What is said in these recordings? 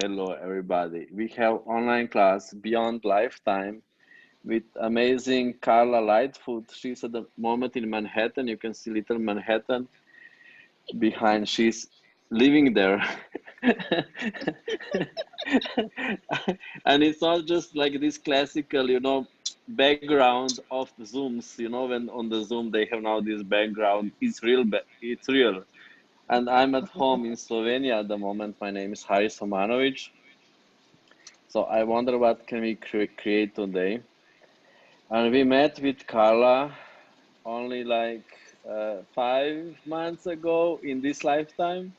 Hello, everybody. We have online class Beyond Lifetime with amazing Karla Lightfoot. She's at the moment in Manhattan. You can see little Manhattan behind. She's living there. And it's not just like this classical, background of the Zooms. When on the Zoom they have now this background. It's real. It's real. And I'm at home in Slovenia at the moment. My name is Omanovic. So I wonder what can we create today. And we met with Karla only like 5 months ago in this lifetime,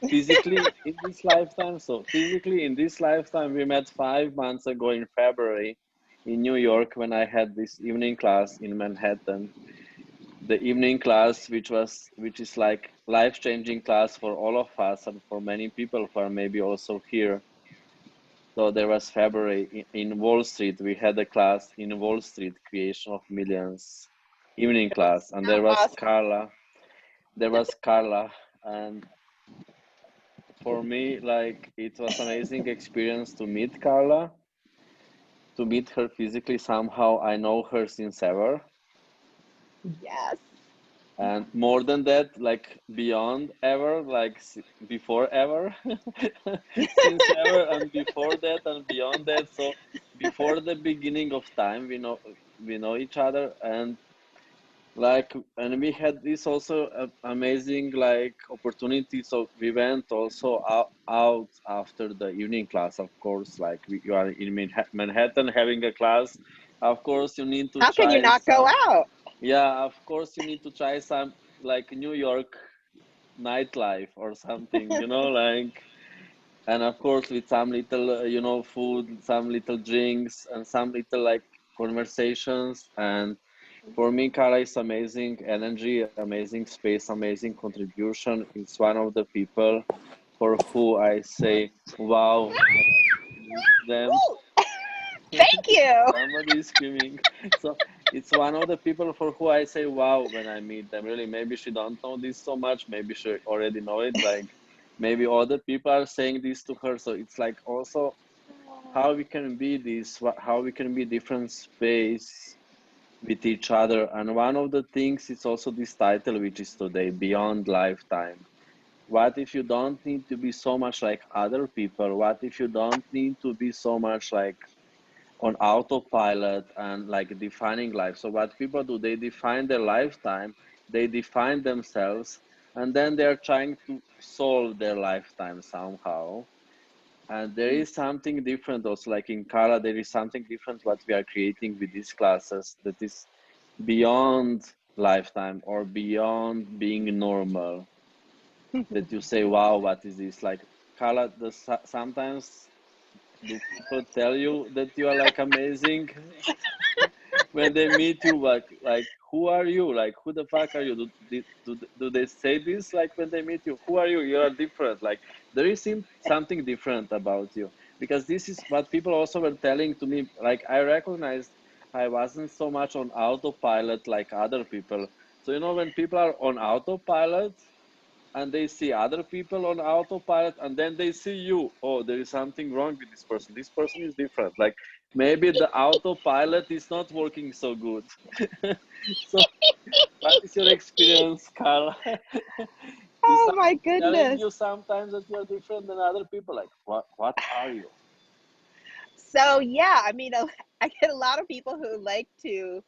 physically in this lifetime. So physically in this lifetime, we met 5 months ago in February in New York when I had this evening class in Manhattan. The evening class, which is like life-changing class for all of us and for many people who are maybe also here. So there was February in Wall Street. We had a class in Wall Street, Creation of Millions, evening class, and So there was awesome. Karla. There was Karla, and for me, like it was amazing experience to meet Karla, to meet her physically. Somehow I know her since ever, Yes. and more than that, like beyond ever, like before ever, since ever, and before that, and beyond that. So before the beginning of time, we know each other, and and we had this also amazing like opportunity. So we went also out after the evening class. Of course, like you are in Manhattan having a class. Of course, you need to How can you try not go some. out? Yeah, of course you need to try some like New York nightlife or something, and of course with some little, food, some little drinks, and some little like conversations. And for me, Kara is amazing energy, amazing space, amazing contribution. It's one of the people for who I say, wow, when I meet them. Woo! Thank you. Somebody is screaming. So it's one of the people for who I say wow when I meet them. Really, maybe she don't know this so much. Maybe she already know it. Like maybe other people are saying this to her. So it's like also how we can be this, how we can be different space with each other. And one of the things is also this title, which is today Beyond Lifetime. What if you don't need to be so much like other people? What if you don't need to be so much like on autopilot and like defining life? So what people do, they define their lifetime, they define themselves, and then they're trying to solve their lifetime somehow. And there is something different also, like in Kara, there is something different what we are creating with these classes that is beyond lifetime or beyond being normal, that you say, wow, what is this? Like Kara, sometimes do people tell you that you are like amazing when they meet you? Like who are you? Like who the fuck are you? Do they say this like when they meet you? Who are you? You are different. Like there is something different about you, because this is what people also were telling to me. Like I recognized I wasn't so much on autopilot like other people. So when people are on autopilot and they see other people on autopilot, and then they see you, oh, there is something wrong with this person is different, like maybe the autopilot is not working so good. So what is your experience, Carla? Is Oh my someone telling goodness. you sometimes that you are different than other people? Like what are you? So yeah, I mean, I get a lot of people who like to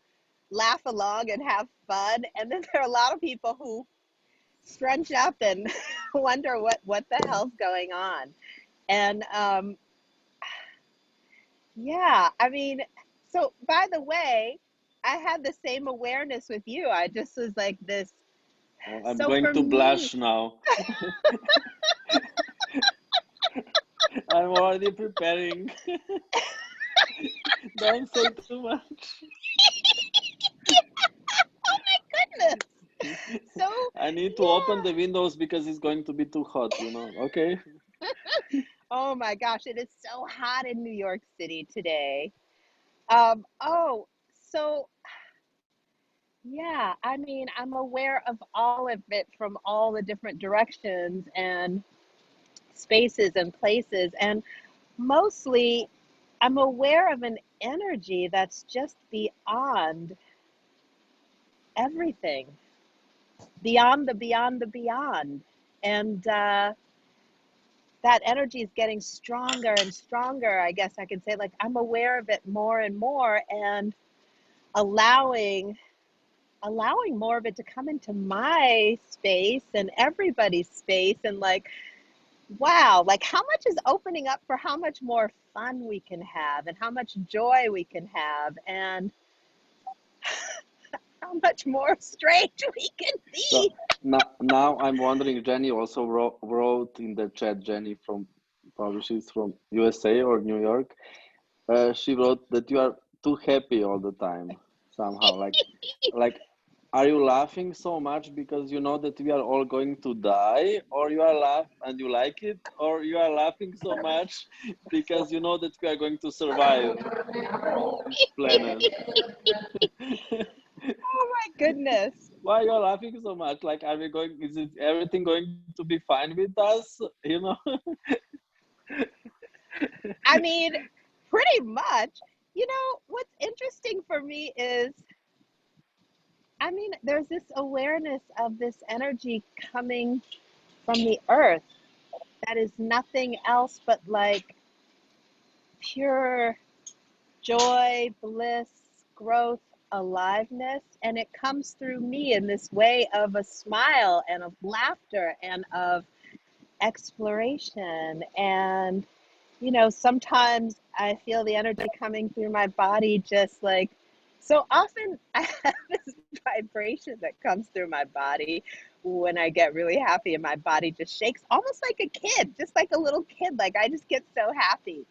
laugh along and have fun, and then there are a lot of people who scrunch up and wonder what the hell's going on. And yeah, I mean, so by the way, I had the same awareness with you. I just was like this. Oh, I'm So going for to me, blush now. I'm already preparing. Don't say too much. oh my goodness. So I need to open yeah. the windows because it's going to be too hot. Okay? Oh my gosh, it is so hot in New York City today. Oh, so yeah, I mean, I'm aware of all of it from all the different directions. And spaces and places. And mostly I'm aware of an energy that's just beyond everything, beyond the beyond the beyond. And that energy is getting stronger and stronger. I guess I can say, like, I'm aware of it more and more, and allowing more of it to come into my space and everybody's space. And like, wow, like how much is opening up for how much more fun we can have and how much joy we can have and how much more strange we can So be. now I'm wondering, Jenny also wrote in the chat, Jenny from, probably she's from USA or New York. She wrote that you are too happy all the time somehow. Like, are you laughing so much because you know that we are all going to die, or you are laugh and you like it, or you are laughing so much because you know that we are going to survive this planet? Oh my goodness. Why you are laughing so much? Like, are we going? Is it everything going to be fine with us? You know? I mean, pretty much. You know, what's interesting for me is, I mean, there's this awareness of this energy coming from the earth that is nothing else but like pure joy, bliss, growth, aliveness. And it comes through me in this way of a smile and of laughter and of exploration. And, you know, sometimes I feel the energy coming through my body just like, so often I have this vibration that comes through my body when I get really happy, and my body just shakes almost like a kid, just like a little kid. Like I just get so happy.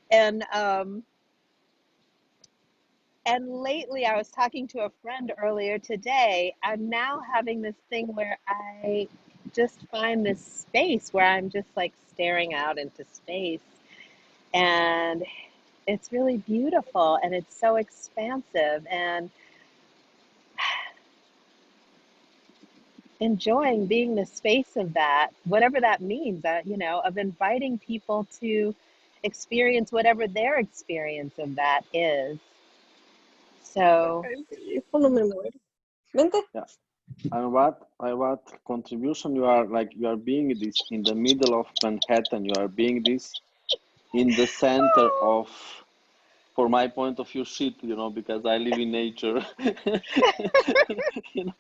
And lately, I was talking to a friend earlier today. I'm now having this thing where I just find this space where I'm just like staring out into space. And it's really beautiful and it's so expansive, and enjoying being the space of that, whatever that means, you know, of inviting people to experience whatever their experience of that is. So, Follow me more. Vente. Yeah. And what contribution you are, like, you are being this in the middle of Manhattan. You are being this in the center of, for my point of view, shit, you know, because I live in nature. You know,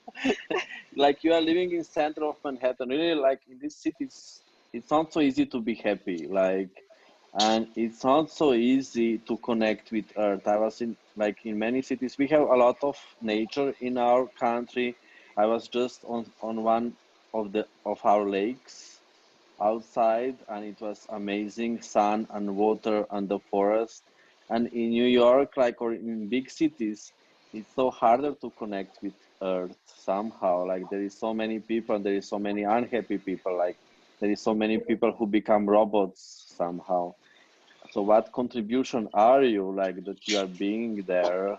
like you are living in center of Manhattan. Really, like in these cities, it's not so easy to be happy. Like, and it's not so easy to connect with Earth. I was in, like, in many cities. We have a lot of nature in our country. I was just on one of our lakes outside, and it was amazing sun and water and the forest. And in New York, like, or in big cities, it's so harder to connect with earth somehow. Like, there is so many people, and there is so many unhappy people. Like, there is so many people who become robots somehow. So what contribution are you, like, that you are being there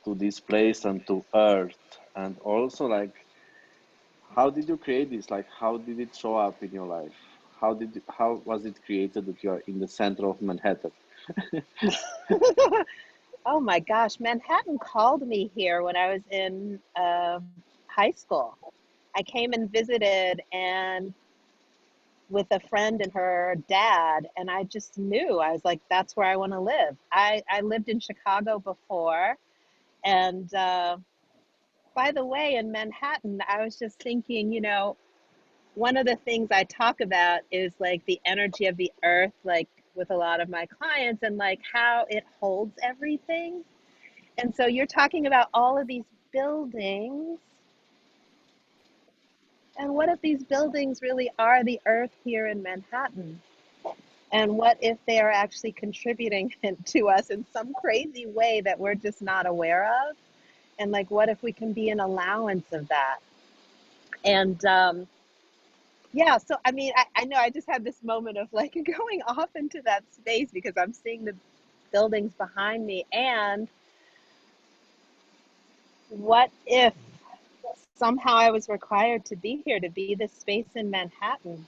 to this place and to earth? And also, like, how did you create this? Like, how did it show up in your life? How was it created that you are in the center of Manhattan? oh my gosh, Manhattan called me here when I was in high school. I came and visited, and with a friend and her dad, and I just knew, I was like, that's where I want to live. I lived in Chicago before, and by the way, in Manhattan, I was just thinking, you know, one of the things I talk about is like the energy of the earth, like with a lot of my clients, and like how it holds everything. And so you're talking about all of these buildings, and what if these buildings really are the earth here in Manhattan? And what if they are actually contributing to us in some crazy way that we're just not aware of? And like, what if we can be an allowance of that? And yeah, so I mean, I know I just had this moment of like going off into that space because I'm seeing the buildings behind me. And what if somehow I was required to be here, to be this space in Manhattan?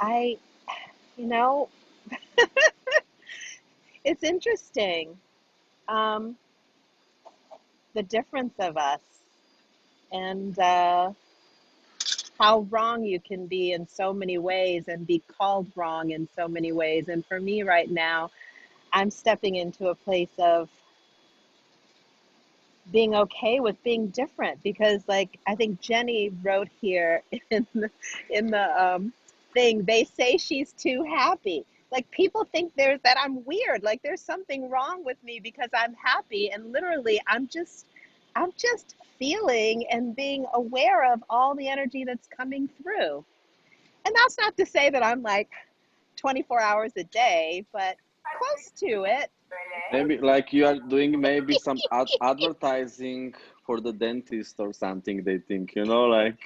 I You know, it's interesting, um, the difference of us and how wrong you can be in so many ways and be called wrong in so many ways. And for me right now, I'm stepping into a place of being okay with being different because like I think Jenny wrote here in the thing, they say she's too happy. Like people think there's that I'm weird, like there's something wrong with me because I'm happy, and literally I'm just feeling and being aware of all the energy that's coming through. And that's not to say that I'm like 24 hours a day, but close to it. Maybe like you are doing maybe some advertising for the dentist or something, they think, like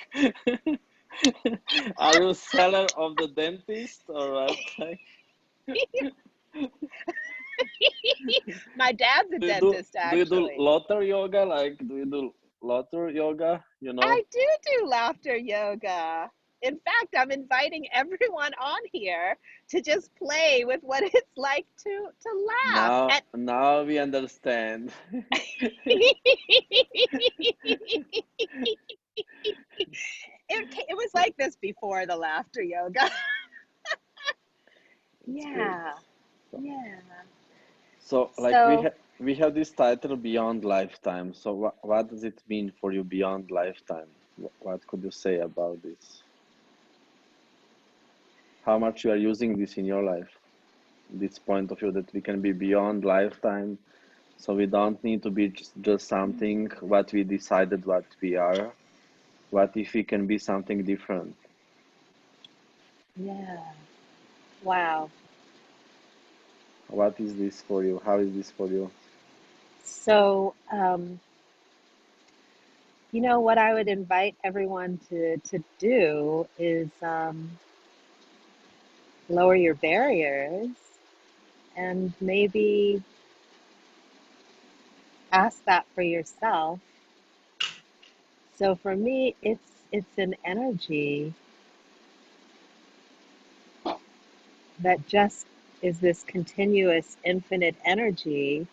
are you seller of the dentist or what? Like, My dad's a do you do dentist, do you do actually. laughter yoga? Like, do you do laughter yoga? I do laughter yoga. In fact, I'm inviting everyone on here to just play with what it's like to laugh. Now we understand. It was like this before the laughter yoga. It's great. Yeah, So, yeah. so like So, we have this title Beyond Lifetime. So what does it mean for you beyond lifetime? What could you say about this? How much you are using this in your life? This point of view that we can be beyond lifetime, so we don't need to be just something what we decided what we are. What if we can be something different? yeah. Wow. What is this for you? How is this for you? So, what I would invite everyone to do is lower your barriers and maybe ask that for yourself. So for me, it's an energy that just is this continuous infinite energy.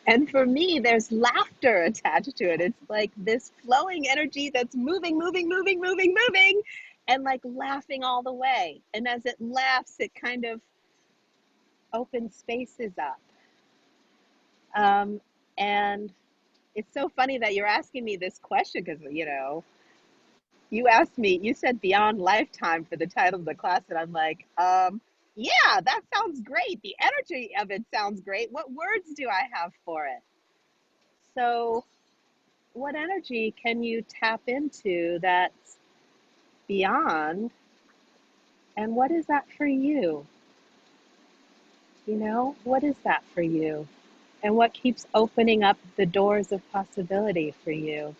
And for me, there's laughter attached to it. It's like this flowing energy that's moving, moving, moving, moving, moving, and like laughing all the way. And as it laughs, it kind of opens spaces up. And it's so funny that you're asking me this question because, you asked me, you said beyond lifetime for the title of the class, and I'm like, yeah, that sounds great. The energy of it sounds great. What words do I have for it? So, what energy can you tap into that's beyond, and what is that for you? What is that for you? And what keeps opening up the doors of possibility for you?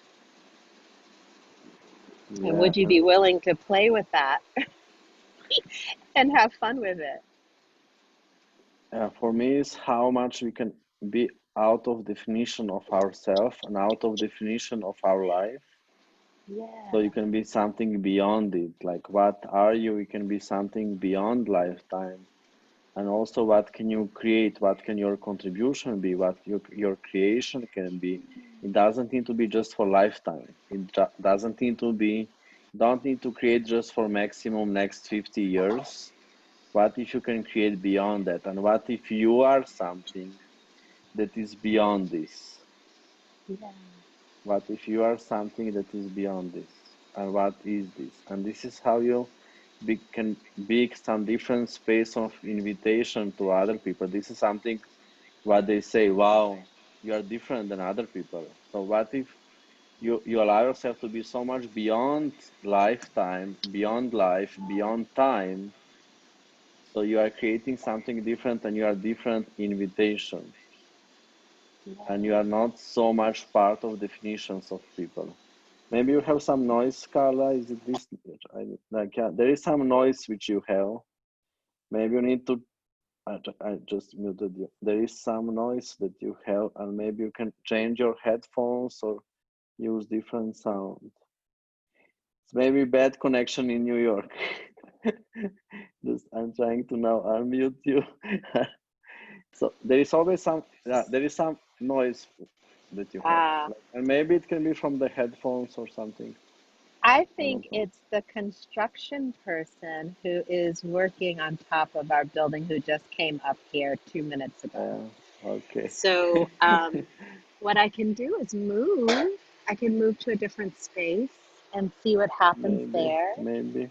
And Yeah, would you be willing to play with that and have fun with it? for me is how much we can be out of definition of ourselves and out of definition of our life. So Yeah. you can be something beyond it. Like, what are you? You can be something beyond lifetime. And also, what can you create? What can your contribution be? What your creation can be? It doesn't need to be just for lifetime. It doesn't need to be, don't need to create just for maximum next 50 years. What if you can create beyond that? And what if you are something that is beyond this? Yeah. What if you are something that is beyond this? And what is this? And this is how you can be some different space of invitation to other people. This is something what they say, wow, you are different than other people. So what if you allow yourself to be so much beyond lifetime, beyond life, beyond time? So you are creating something different and you are different invitation. Yeah. And you are not so much part of definitions of people. Maybe you have some noise, Karla. Is it this? Like, yeah, there is some noise which you have. Maybe you need to. I just muted you. There is some noise that you have, and maybe you can change your headphones or use different sound. It's maybe bad connection in New York. Just I'm trying to now unmute you. So there is always there is some noise that you have, Ah, and maybe it can be from the headphones or something. I I think don't know. it's the construction person who is working on top of our building who just came up here 2 minutes ago. Yeah. Okay. So, what I can do is move. I can move to a different space and see what happens Maybe, there. maybe.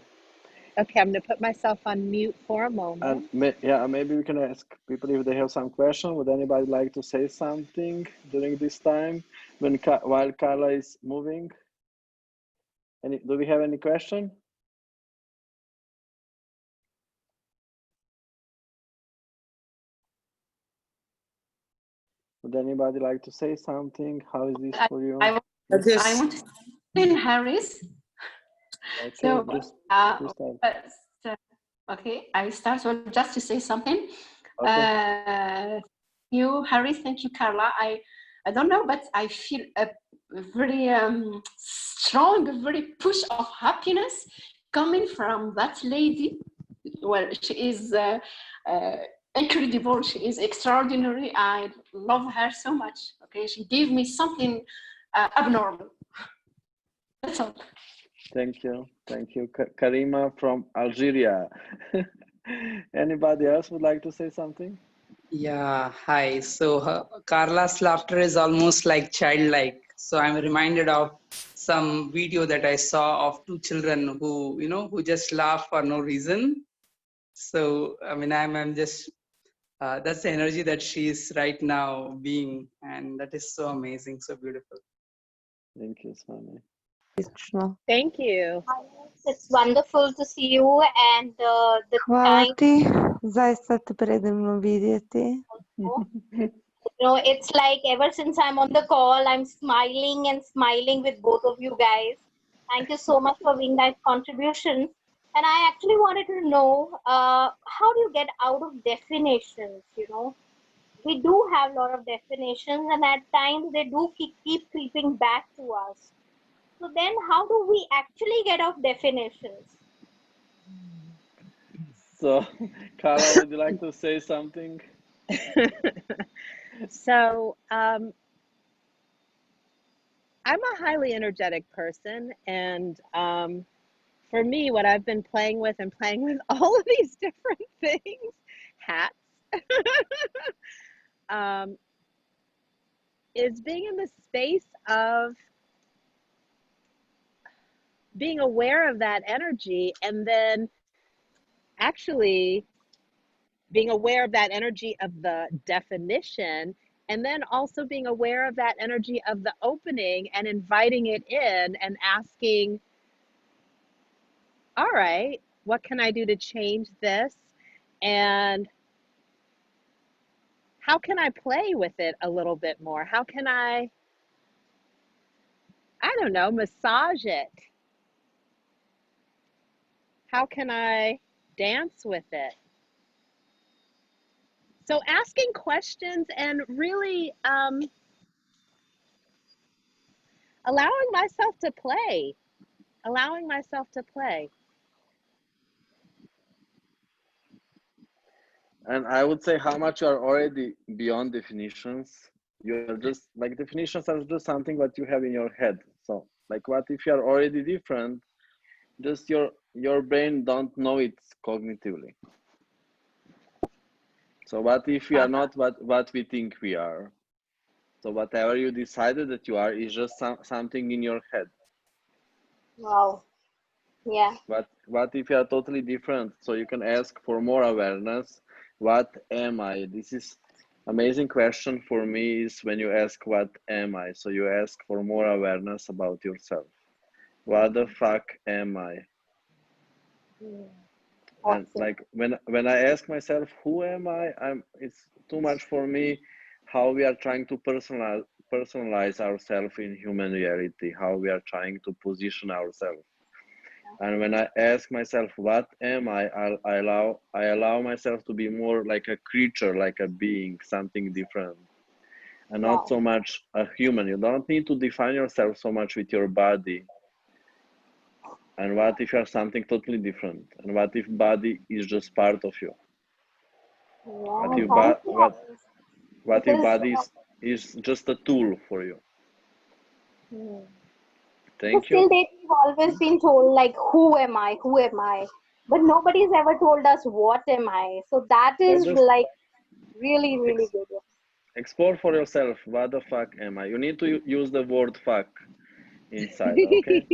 Okay, I'm going to put myself on mute for a And moment. yeah, maybe we can ask people if they have some question. Would anybody like to say something during this time when while Karla is moving? Do we have any question? Would anybody like to say something? How is this for you? I want to say Harris. Okay, So, you start. okay, I start. So just to say something. Okay. You, Harris, thank you, Karla. I don't know, but I feel a very strong, very push of happiness coming from that lady. Well, she is incredible. She is extraordinary. I love her so much. Okay, she gave me something abnormal. That's all. Thank you. Thank you. Karima from Algeria. Anybody else would like to say something? Yeah, hi. So Karla's laughter is almost like childlike. So I'm reminded of some video that I saw of two children who, who just laugh for no reason. So, I mean, I'm just, that's the energy that she's right now being, and that is so amazing, so beautiful. Thank you, Swami. Thank you. It's wonderful to see you and the Hvala time. ti, zaista te predivno vidjeti. It's like ever since I'm on the call, I'm smiling and smiling with both of you guys. Thank you so much for being that contribution. And I actually wanted to know, how do you get out of definitions? We do have a lot of definitions, and at times they do keep creeping back to us. So then how do we actually get off definitions? So, Karla, would you like to say something? So, I'm a highly energetic person, and for me, what I've been playing with all of these different things, hats, is being in the space of being aware of that energy, and then actually being aware of that energy of the definition, and then also being aware of that energy of the opening and inviting it in and asking, all right, what can I do to change this? And how can I play with it a little bit more? How can I don't know, massage it? How can I dance with it? So asking questions and really allowing myself to play, allowing myself to play. And I would say how much you are already beyond definitions. You are just like definitions are just something that you have in your head. So like what if you are already different? Just your brain don't know it cognitively. So what if we are not what we think we are? So whatever you decided that you are is just something in your head. Wow. Yeah. What if you are totally different? So you can ask for more awareness. What am I? This is amazing question for me is when you ask what am I? So you ask for more awareness about yourself. What the fuck am I? And Awesome. like when I ask myself who am I, it's too much for me how we are trying to personalize ourselves in human reality, how we are trying to position ourselves. And when I ask myself what am I allow myself to be more like a creature, like a being, something different, and not so much a human. You don't need to define yourself so much with your body. And what if you are something totally different? And what if body is just part of you? What Yeah, if thank you. what if Because body is just a tool for you? hmm, because Thank you. till date we've always been told like, who am I? Who am I? But nobody's ever told us what am I. So that So is just like really, really ex good. explore for yourself. What the fuck am I? You need to use the word fuck inside, okay?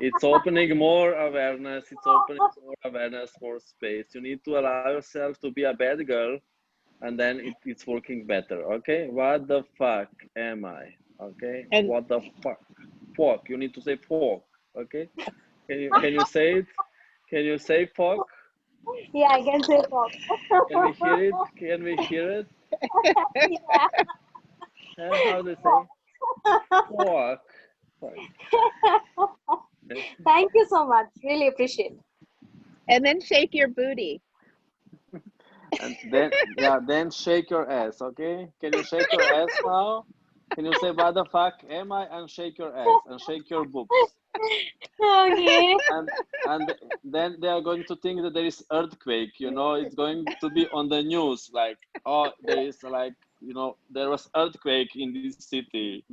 It's opening more awareness. It's opening more awareness, more space. You need to allow yourself to be a bad girl, and then it's working better, okay? What the fuck am I? Okay? And What the fuck? Fuck. You need to say fuck, okay? Can you say it? Can you say fuck? Yeah, I can say pop. Can we hear it? Can we hear it? Yeah. How they say? Fuck. Fuck. Thank you so much. Really appreciate it. and then shake your booty. And then, yeah, then shake your ass, okay? Can you shake your ass now? Can you say, what the fuck am I? And shake your ass and shake your boobs. Okay. And then they are going to think that there is earthquake, it's going to be on the news, like, oh, there is like, there was earthquake in this city.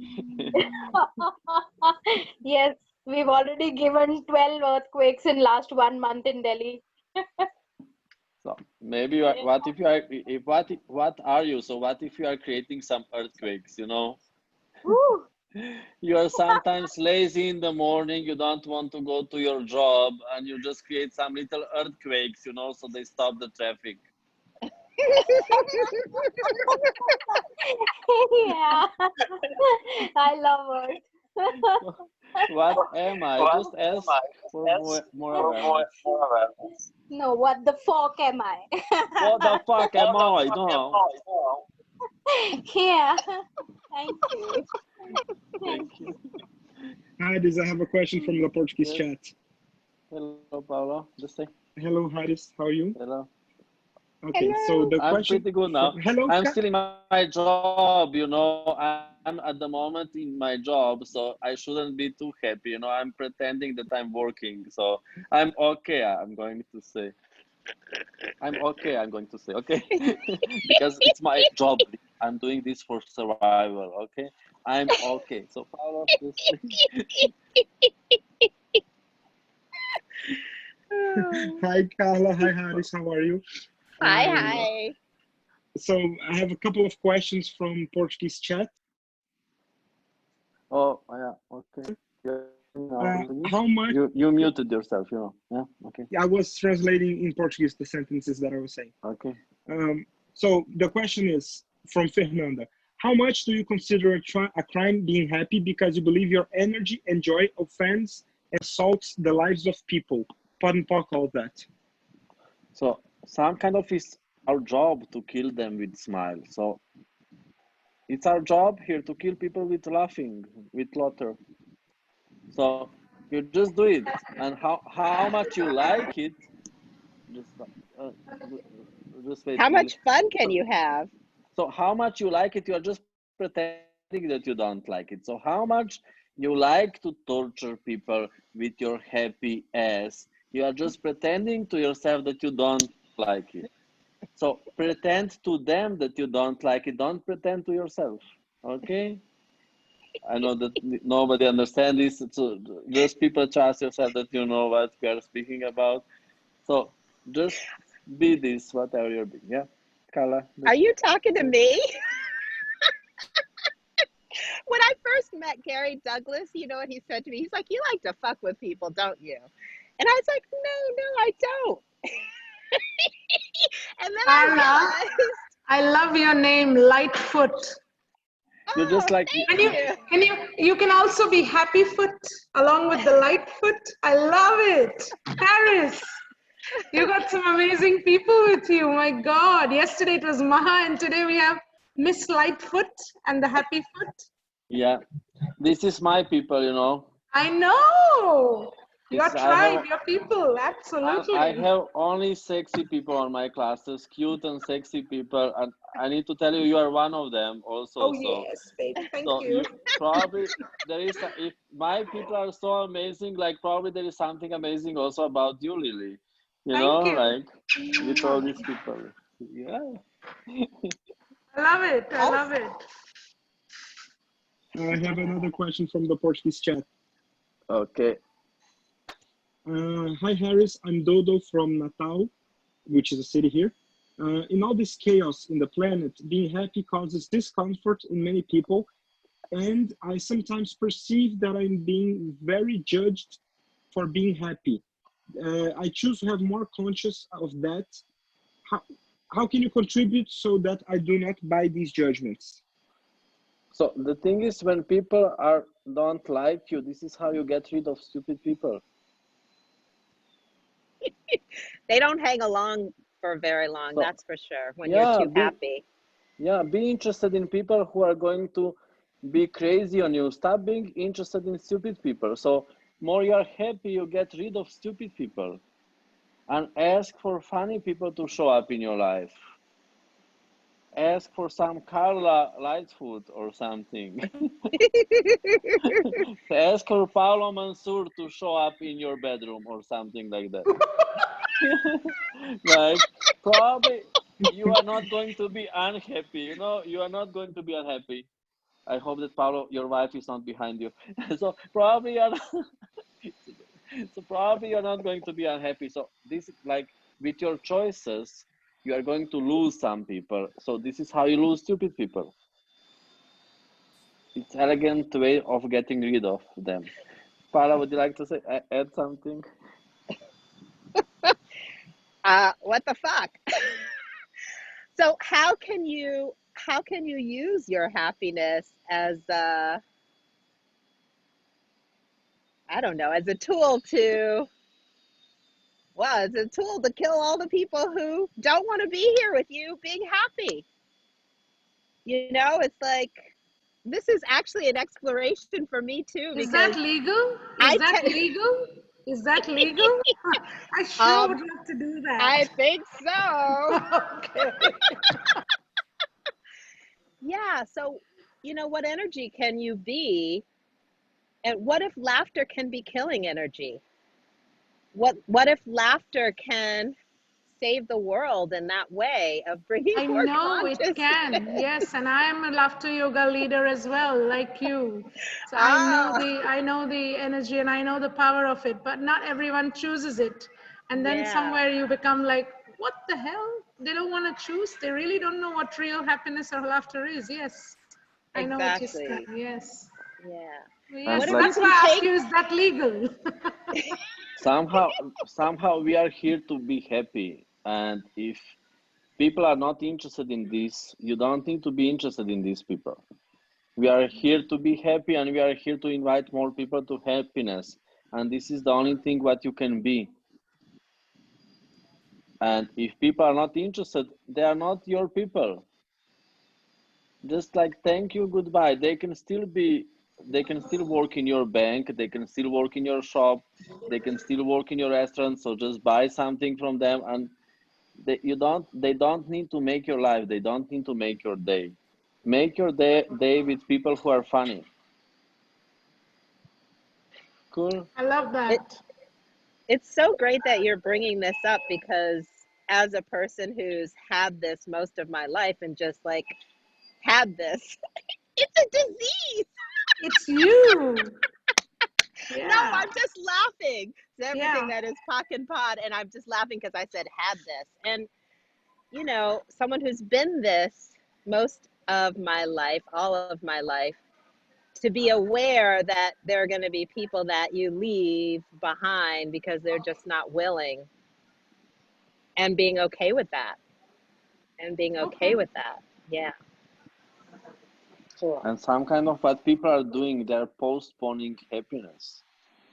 Yes, we've already given 12 earthquakes in last 1 month in Delhi. So maybe what if you are if what are you? So what if you are creating some earthquakes, Woo. You are sometimes lazy in the morning, you don't want to go to your job, and you just create some little earthquakes, so they stop the traffic. Yeah, I love it. What am I? Just ask for more awareness. No, what the fuck am I? What the fuck am I? No. Yeah, thank you. Thank you. Hi, Haris, I have a question from the Portuguese Yes. chat. Hello, Paulo. Just say Hello, Haris, how are you? hello. Okay, so the I'm question. pretty good now. Hello, I'm still in my job, I'm at the moment in my job, so I shouldn't be too happy, I'm pretending that I'm working, so I'm okay, I'm going to say. Okay? Because it's my job. I'm doing this for survival, okay? I'm okay. So, Paulo, just Hi, Karla. Hi, Haris. How are you? Hi. So I have a couple of questions from Portuguese chat. Oh, yeah, okay. How much? You muted yourself, Yeah, okay. I was translating in Portuguese the sentences that I was saying. Okay. So the question is from Fernanda. How much do you consider a crime being happy because you believe your energy and joy offends and assaults the lives of people? Pardon all that. So some kind of is our job to kill them with smile. So it's our job here to kill people with laughing, with laughter. So you just do it, and how much you like it, just uh, just wait. How much fun can So, you have? so how much you like it, you are just pretending that you don't like it. So how much you like to torture people with your happy ass, you are just pretending to yourself that you don't like it. So pretend to them that you don't like it. Don't pretend to yourself. Okay? I know that nobody understands this. So just people trust yourself that you know what we are speaking about. So just be this, whatever you're being. Yeah, Karla. Are you talking to me? When I first met Gary Douglas, you know what he said to me? He's like, "You like to fuck with people, don't you?" And I was like, "No, I don't." And then I Karla, realized, I love your name, Lightfoot. You're oh, just like thank you. You can also be Happyfoot along with the Lightfoot. I love it. Paris, you got some amazing people with you. My God, yesterday it was Maha and today we have Miss Lightfoot and the Happyfoot. yeah. This is my people, I know. Your It's, I have tribe, your people, I absolutely. have only sexy people on my classes, cute and sexy people, and I need to tell you, you are one of them also. Oh So, yes, baby, thank so you. you probably there is if my people are so amazing, like probably there is something amazing also about you, Lily. You Thank know, you. like with all these people. Yeah. I love it. I Also, love it. I have another question from the Portuguese chat. Okay. Hi, Harris. I'm Dodo from Natal, which is a city here. In all this chaos in the planet, being happy causes discomfort in many people, and I sometimes perceive that I'm being very judged for being happy. I choose to have more conscious of that. How, how can you contribute so that I do not buy these judgments? So the thing is, when people are don't like you, this is how you get rid of stupid people. they don't hang along for very long, So that's for sure, when you're yeah, too happy. be interested in people who are going to be crazy on you. Stop being interested in stupid people. So more you are happy, you get rid of stupid people, and ask for funny people to show up in your life. Ask for some Karla Lightfoot or something. Ask for Paulo Mansur to show up in your bedroom or something like that. Like probably you are not going to be unhappy. You know, you are not going to be unhappy. I hope that Paulo, your wife, is not behind you. So probably you're not, so probably you're not going to be unhappy. So this like with your choices, you are going to lose some people. So this is how you lose stupid people. It's elegant way of getting rid of them. Paula, would you like to say add something? What the fuck? So how can you use your happiness as I don't know, as a tool to as a tool to kill all the people who don't want to be here with you being happy. It's like this is actually an exploration for me too Is that because legal? Is I that tend legal? Is that legal? I sure um would love to do that. I think so. Okay. Yeah, so what energy can you be, and what if laughter can be killing energy? What if laughter can save the world in that way of bringing I more know it consciousness? can. Yes, and I am a laughter yoga leader as well, like you. So Ah, I know the energy and I know the power of it, but not everyone chooses it. And then yeah, somewhere you become like, what the hell? They don't want to choose. They really don't know what real happiness or laughter is. Yes. I know what you're exactly. saying. Yes. Yeah. Well, And What yes, if like you that's why can I asked take you, is that legal? somehow we are here to be happy. And if people are not interested in this, you don't need to be interested in these people. We are here to be happy, and we are here to invite more people to happiness. And this is the only thing what you can be. And if people are not interested, they are not your people. Just like thank you, goodbye. They can still work in your bank, they can still work in your shop, they can still work in your restaurant. So just buy something from them, and they don't need to make your life, they don't need to make your day. Make your day with people who are funny. Cool. I love it. that. It's so great that you're bringing this up because as a person who's had this most of my life and just like had this, it's a disease. It's you. No, Yeah. I'm just laughing. It's everything Yeah. that is pock and pod, and I'm just laughing because I said had this. And someone who's been this most of my life, all of my life, to be aware that there are going to be people that you leave behind because they're just not willing, and being okay with that, Okay. Yeah. Cool. And some kind of what people are doing, they're postponing happiness.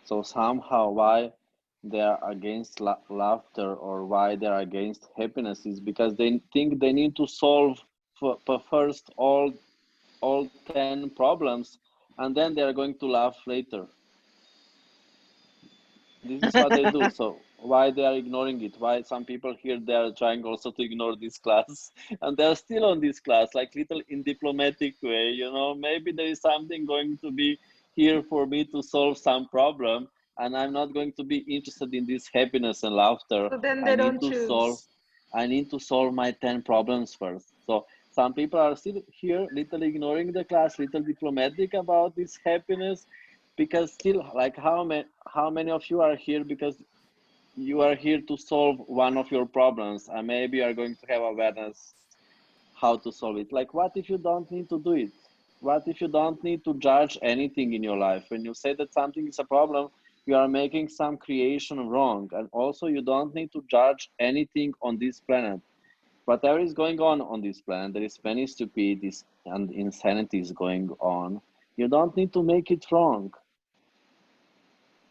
So somehow why they are against laughter, or why they are against happiness, is because they think they need to solve first all 10 problems, and then they are going to laugh later. This is what they do. So why they are ignoring it? Why some people here they are trying also to ignore this class, and they are still on this class, like little in diplomatic way. You know, maybe there is something going to be here for me to solve some problem, and I'm not going to be interested in this happiness and laughter. So then I they need don't to solve. choose. I need to solve my 10 problems first. So some people are still here, little ignoring the class, little diplomatic about this happiness, because still, like how many of you are here because you are here to solve one of your problems, and maybe you are going to have awareness how to solve it. Like, what if you don't need to do it? What if you don't need to judge anything in your life? When you say that something is a problem, you are making some creation wrong. And also, you don't need to judge anything on this planet. Whatever is going on this planet, there is many stupidities and insanities going on. You don't need to make it wrong.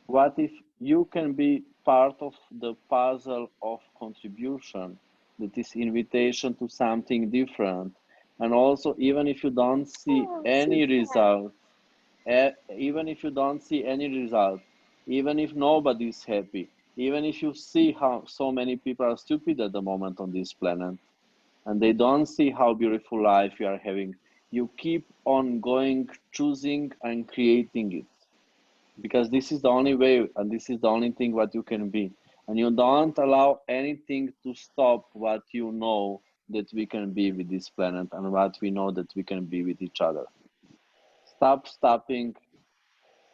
What if you can be part of the puzzle of contribution, that is invitation to something different? And also, even if you don't see Oh, any Suzanne. result, even if you don't see any result, even if nobody is happy, even if you see how so many people are stupid at the moment on this planet, and they don't see how beautiful life you are having, you keep on going, choosing and creating it, because this is the only way and this is the only thing what you can be, and you don't allow anything to stop what you know that we can be with this planet and what we know that we can be with each other. stop stopping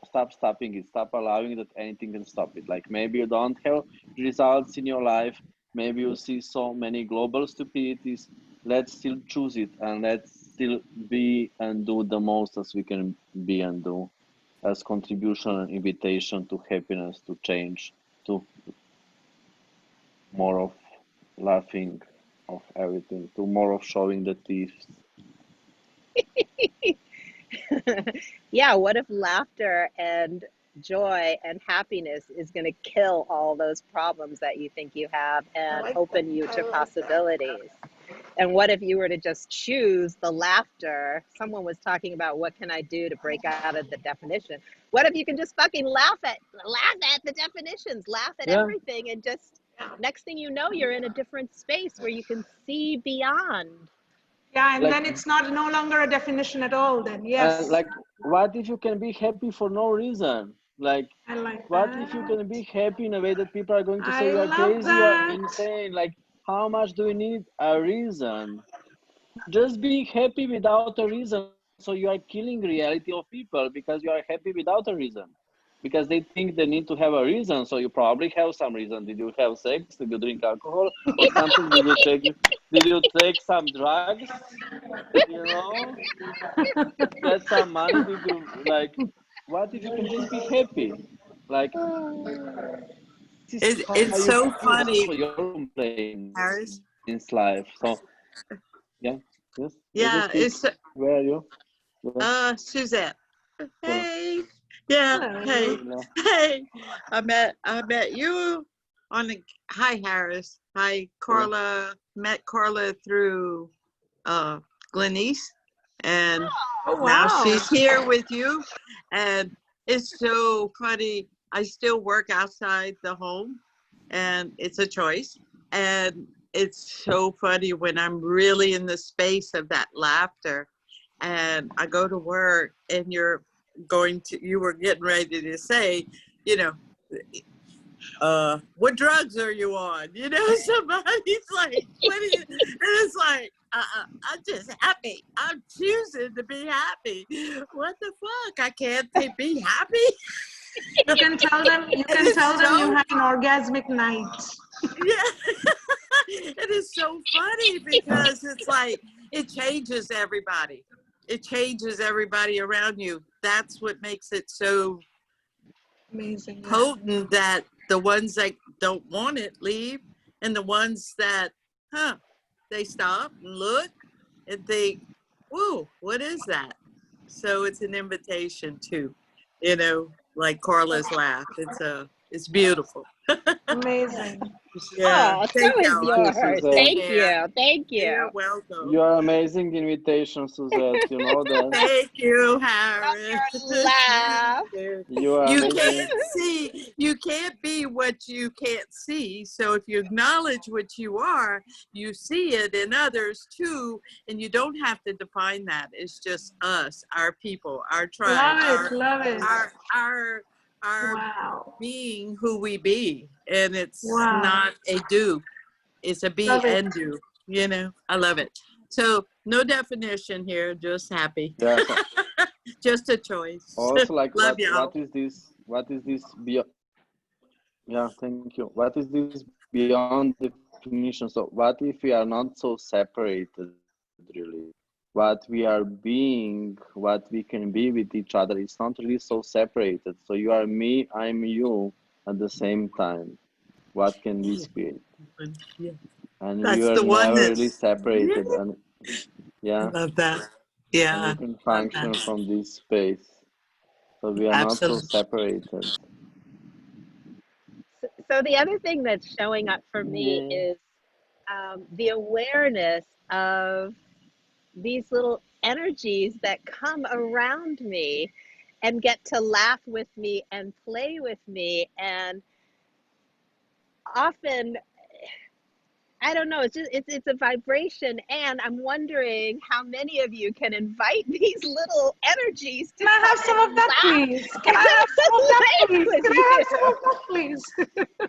Stop stopping it, stop allowing that anything can stop it. Like, maybe you don't have results in your life, maybe you see so many global stupidities. Let's still choose it, and let's still be and do the most as we can be and do, as contribution and invitation to happiness, to change, to more of laughing, of everything, to more of showing the teeth. Yeah, what if laughter and joy and happiness is going to kill all those problems that you think you have I and like that. open you I to like that. possibilities? And what if you were to just choose the laughter? Someone was talking about what can I do to break out of the definition. What if you can just fucking laugh at the definitions, laugh at Yeah, everything, and just Yeah. next thing you know, you're in a different space where you can see beyond. Yeah, and like, then it's not no longer a definition at all then. and Yes. like, what if you can be happy for no reason? Like, I like what if you that. can be happy in a way that people are going to say I you are love crazy, you are that. insane? Like, how much do we need a reason? Just be happy without a reason. So you are killing reality of people because you are happy without a reason. Because they think they need to have a reason. So you probably have some reason. Did you have sex? Did you drink alcohol or something? Did you take some drugs? You know, get some money? Did you, like, what if you can just be happy? Like, this is how It's you so feel. What are funny, your complaints Harris. in this life? So, yeah, yes, you just Yeah, speak. it's Where are you? Yeah, Suzette. hola, Hey, yeah, hey, Hello. hola. hey. I met you on the hi Harris. Hi Hola. Karla. Met Karla through uh Glenise, and Oh, now wow. she's here with you, and it's so funny. I still work outside the home, and it's a choice, and it's so funny when I'm really in the space of that laughter, and I go to work, and you were getting ready to say, you know, what drugs are you on? You know, somebody's like, what are you? And it's like, I'm just happy. I'm choosing to be happy. What the fuck? I can't be happy. You can tell them, And it's you so, had an orgasmic night. yeah, it is so funny because it's like, it changes everybody. It changes everybody around you. That's what makes it so Amazing, yeah. potent, that the ones that don't want it leave, and the ones that, they stop and look and think, whoa, what is that? So it's an invitation to, like Karla's laugh. It's beautiful. Amazing. Yeah. Oh, so Thank is y'all. you, yours. Suzette. Thank Yeah. you. Thank You're you. welcome. You are amazing invitation, Suzette. You know that. Thank you, Love Harris. your laugh. You are You amazing. can't see, you can't be what you can't see. So if you acknowledge what you are, you see it in others too, and you don't have to define that. It's just us, our people, our tribe, Love it. Love it. our Wow. being who we be. And it's Wow. not a do, it's a be Love it. and do. You know, I love it. So no definition here, just happy. Yeah. So Just a choice. also, like, Love y'all. what is this? What is this beyond? Yeah, thank you. What is this beyond definition? So, what if we are not so separated, really? What we are being, what we can be with each other, it's not really so separated. So, you are me, I'm you at the same time. What can this create? Yeah. And we were That's the never really oneness. separated. Yeah. And yeah, I love that. and we Yeah. can Love function that. from this space. So, we are not so Absolutely. separated. So the other thing that's showing up for me Yeah. is the awareness of these little energies that come around me and get to laugh with me and play with me. And often, I don't know, it's a vibration. And I'm wondering how many of you can invite these little energies to Can I have come some and of that, laugh please? Can I have some of that, play please? with Can I have some of that, please?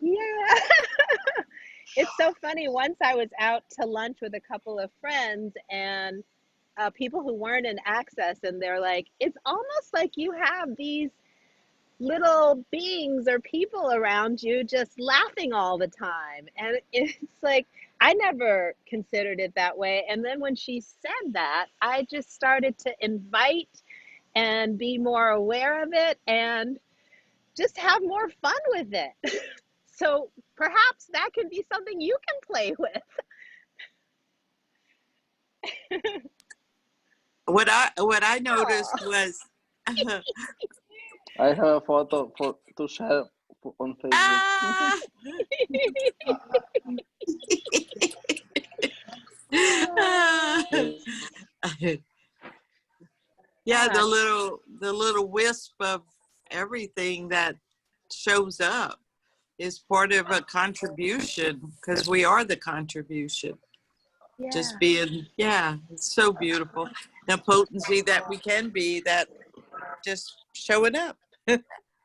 you. Yeah. It's so funny. Once I was out to lunch with a couple of friends and people who weren't in Access, and they're like, it's almost like you have these little beings or people around you just laughing all the time. And it's like, I never considered it that way. And then when she said that, I just started to invite and be more aware of it and just have more fun with it. So perhaps that can be something you can play with. What I noticed Oh. was I have a photo for to share on Facebook. ah, Yes. yeah, Yeah. the little wisp of everything that shows up is part of a contribution because we are the contribution. Just Yeah. being, yeah, it's so beautiful. The potency that we can be, that just showing up.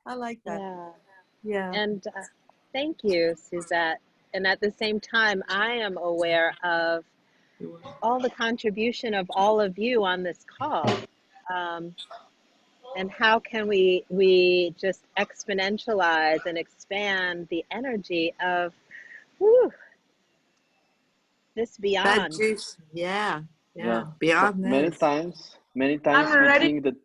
I like that. Yeah. Yeah. And thank you, Suzette. And at the same time, I am aware of all the contribution of all of you on this call. And how can we just exponentialize and expand the energy of whew, this That beyond? juice, yeah, Yeah. yeah. So Beyond this. many I'm times we ready. think that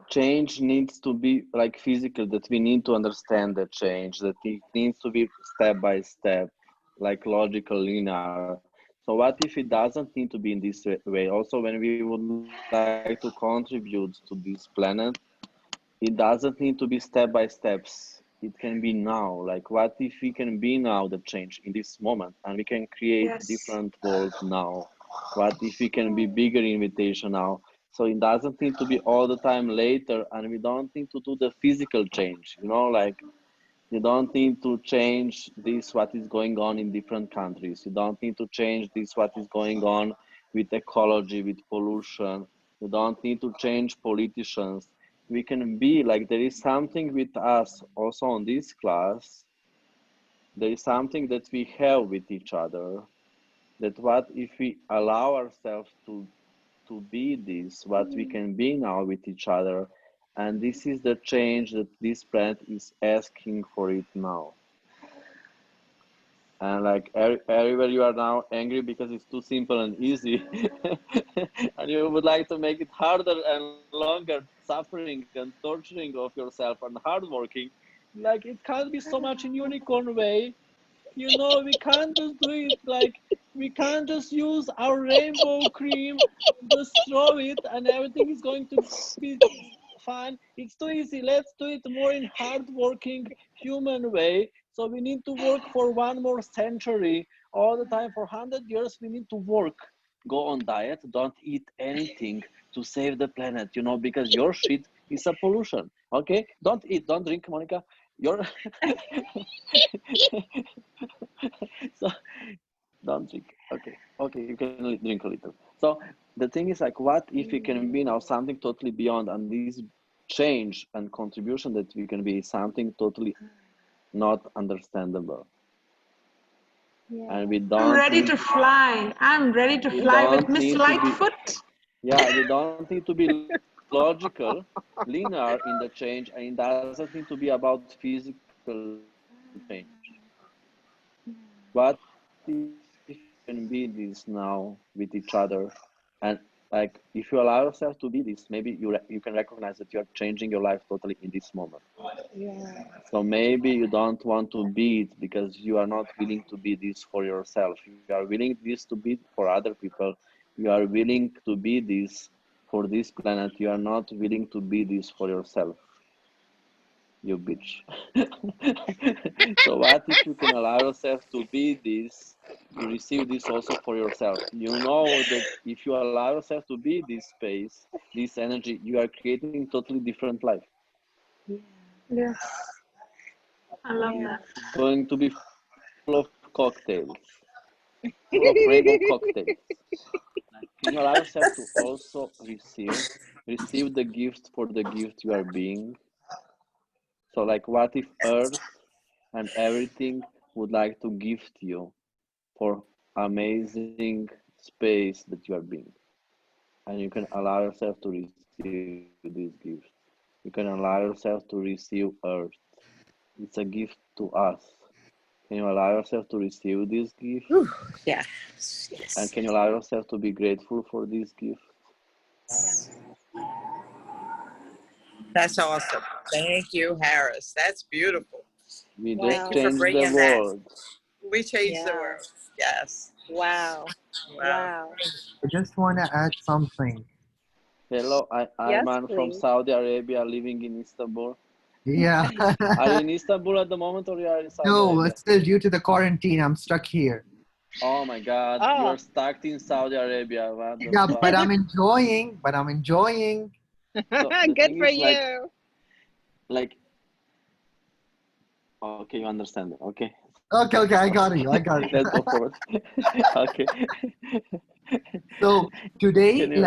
change needs to be like physical, that we need to understand the change, that it needs to be step by step, like logical, linear. So what if it doesn't need to be in this way? Also, when we would like to contribute to this planet, it doesn't need to be step by steps. It can be now. Like, what if we can be now the change in this moment and we can create Yes. different world now? What if we can be bigger invitation now? So it doesn't need to be all the time later, and we don't need to do the physical change, like you don't need to change this what is going on in different countries. You don't need to change this what is going on with ecology, with pollution. You don't need to change politicians. We can be like, there is something with us also on this class. There is something that we have with each other. That what if we allow ourselves to be this, what we can be now with each other. And this is the change that this planet is asking for it now. And like everywhere you are now angry because it's too simple and easy, and you would like to make it harder and longer, suffering and torturing of yourself and hardworking. Like, it can't be so much in unicorn way. We can't just do it. Like, we can't just use our rainbow cream, just throw it, and everything is going to be fine. It's too easy. Let's do it more in hardworking human way. So we need to work for one more century all the time. For 100 years, we need to work. Go on diet, don't eat anything to save the planet, you know, because your shit is a pollution. Okay? Don't eat, don't drink, Monica. Your so don't drink. Okay. Okay, you can drink a little. So the thing is like, what if we can be now something totally beyond, and this change and contribution that we can be something totally not understandable. And we I'm don't ready need to fly. I'm ready to we fly with don't Miss need to be Lightfoot. yeah, we don't need to be logical, linear in the change, and it doesn't need to be about physical change. What if you can be this now with each other, and like if you allow yourself to be this, maybe you can recognize that you are changing your life totally in this moment. Yeah. So maybe you don't want to be it because you are not willing to be this for yourself. You are willing this to be for other people. You are willing to be this for this planet. You are not willing to be this for yourself. You bitch. So what if you can allow yourself to be this, to receive this also for yourself? You know that if you allow yourself to be this space, this energy, you are creating totally different life. Yes, I love Yeah. that. It's going to be full of cocktails, full of rainbow cocktails. Can you allow yourself to also receive the gift for the gift you are being? So like, what if Earth and everything would like to gift you for amazing space that you are being? And you can allow yourself to receive this gift. You can allow yourself to receive Earth. It's a gift to us. Can you allow yourself to receive this gift? Yeah. And can you allow yourself to be grateful for this gift? That's awesome. Thank you, Harris. That's beautiful. We Wow. just Thank you for changed the bringing that. world. We changed the Yeah. world. Yes. Wow. Wow. Wow. I just want to add something. Hello, Yes, I'm from please. Saudi Arabia, living in Istanbul. Yeah. Are you in Istanbul at the moment, or you are in Saudi No, Arabia? still due to the quarantine, I'm stuck here. Oh my God, you Oh. are stuck in Saudi Arabia. What the Yeah, but fuck? I'm enjoying. So the Good thing for is, you. like, okay, you understand. Okay, Okay, I so got you. let's go forward. Okay. So today, Can you?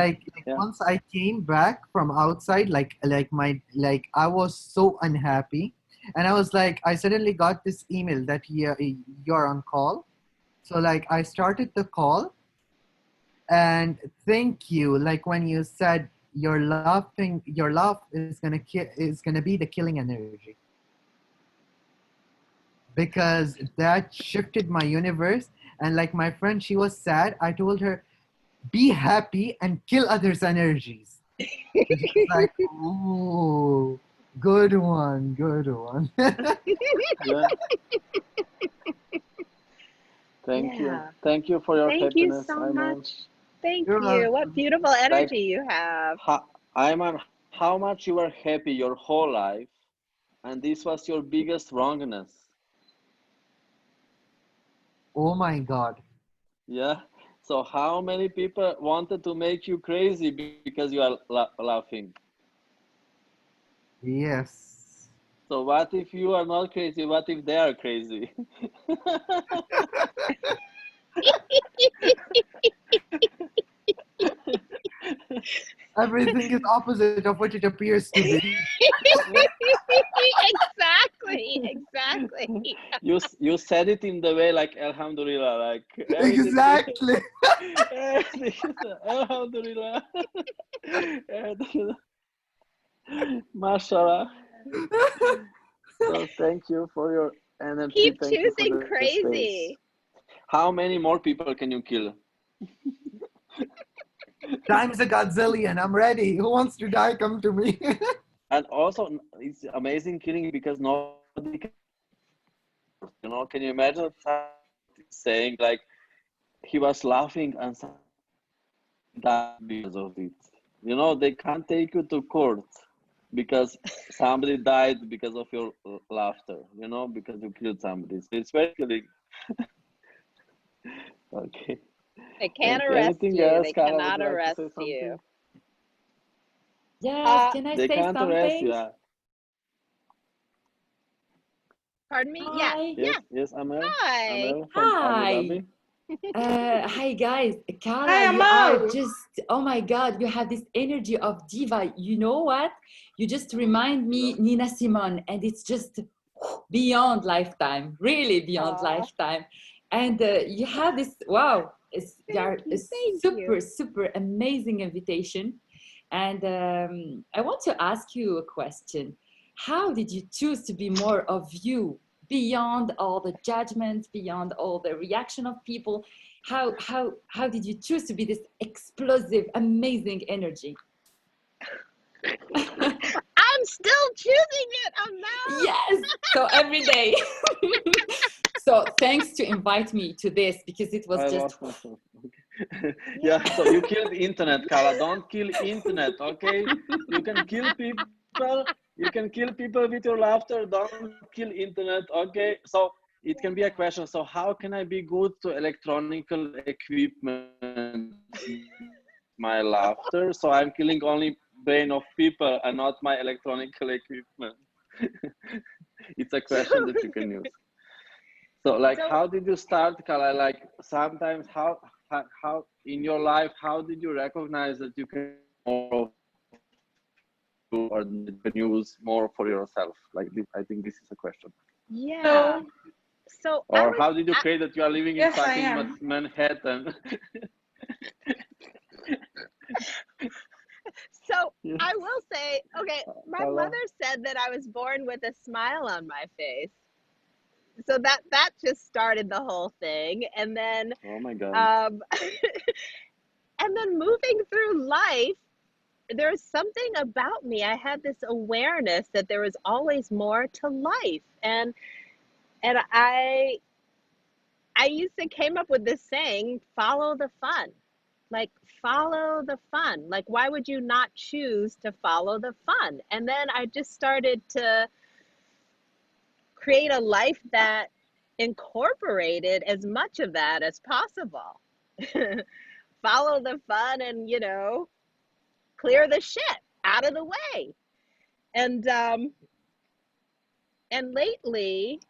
Yeah. once I came back from outside, I was so unhappy, and I was like, I suddenly got this email that you're on call. So like I started the call, and thank you. Like when you said your laugh is gonna be the killing energy, because that shifted my universe. And like my friend, she was sad. I told her, be happy and kill others' energies. So she was like, ooh, good one, good one. Yeah. Thank you. Yeah. Thank you for your Thank you happiness, so Ayman. much. Thank You're you. What welcome. beautiful Like, energy you have. Ayman, how much you were happy your whole life, and this was your biggest wrongness. Oh my God. Yeah. So how many people wanted to make you crazy because you are laughing? Yes. So what if you are not crazy? What if they are crazy? Everything is opposite of what it appears to be. Exactly. You said it in the way like Alhamdulillah, like everything is Exactly. everything is Alhamdulillah. Alhamdulillah. Mashallah. So thank you for your energy. Keep Thank you for choosing the space. crazy. How many more people can you kill? Times a gazillion. I'm ready. Who wants to die? Come to me. And also, it's amazing killing because nobody can, you know, can you imagine saying like he was laughing and died because of it? You know, they can't take you to court. because somebody died because of your laughter, you know, because you killed somebody. So it's very killing. Okay. They can't Thank you. arrest Anything you. else, They Karla? Would cannot you like to arrest say you. something? Yes, Uh, can I They say can't arrest you. something? Yeah. Pardon me? Yeah. Hi. Yes, Yeah. yes, Amel. Hi. Amel from Abu Hi. Dhabi. Hi guys. Carla, Hi, you are Amal. just, oh my God, you have this energy of diva. You know what? You just remind me Hello. Nina Simone, and it's just beyond lifetime, really beyond Aw, lifetime. And you have this, wow, you thank are a you. Thank super, you. super amazing invitation. And I want to ask you a question. How did you choose to be more of you beyond all the judgments, beyond all the reaction of people? How did you choose to be this explosive, amazing energy? I'm still choosing it, Amel. Yes, so every day. So thanks to invite me to this, because it was I just, lost myself. Okay. Yeah, so you killed internet, Karla. Don't kill internet, okay? You can kill people. You can kill people with your laughter. Don't kill internet, okay? So it can be a question. So how can I be good to electronical equipment with my laughter? So I'm killing only brain of people and not my electronical equipment. It's a So, question that you can use. So, like, so how did you start, Kala? Like, sometimes, how in your life, how did you recognize that you can more of you, or that you can use more for yourself? Like, this, I think this is a question. yeah. Hello. So I Or was, how did you create that you are living in Yes, I fucking am. Manhattan? so Yes, I will say, okay, my Kala. mother said that I was born with a smile on my face. So that just started the whole thing. And then Oh my God. um and then moving through life, there's something about me. I had this awareness that there was always more to life. And I used to came up with this saying, follow the fun. Like, follow the fun. Like, why would you not choose to follow the fun? And then I just started to create a life that incorporated as much of that as possible. Follow the fun and, clear the shit out of the way. And lately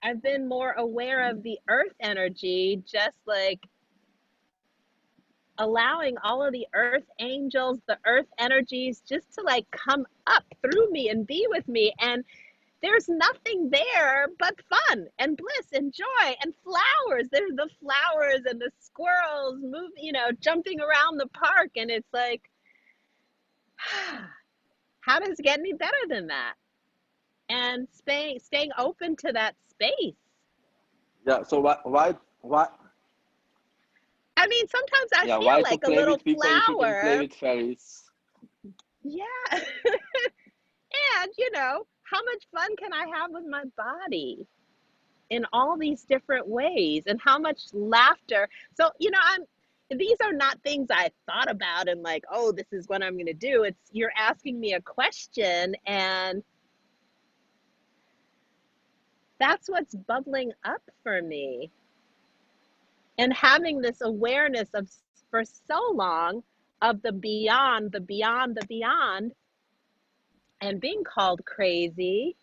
I've been more aware of the earth energy, just like allowing all of the earth angels, the earth energies, just to like come up through me and be with me. And there's nothing there but fun and bliss and joy and flowers. There's the flowers and the squirrels jumping around the park. And it's like, how does it get any better than that? And staying open to that space. Yeah. So why? I mean, sometimes I Yeah. feel Why to like a play little with people if you can play flower. with fairies? Yeah. And, how much fun can I have with my body in all these different ways, and how much laughter? So, these are not things I thought about and like, oh, this is what I'm going to do. It's you're asking me a question, and that's what's bubbling up for me. And having this awareness of for so long of the beyond, the beyond, the beyond, and being called crazy.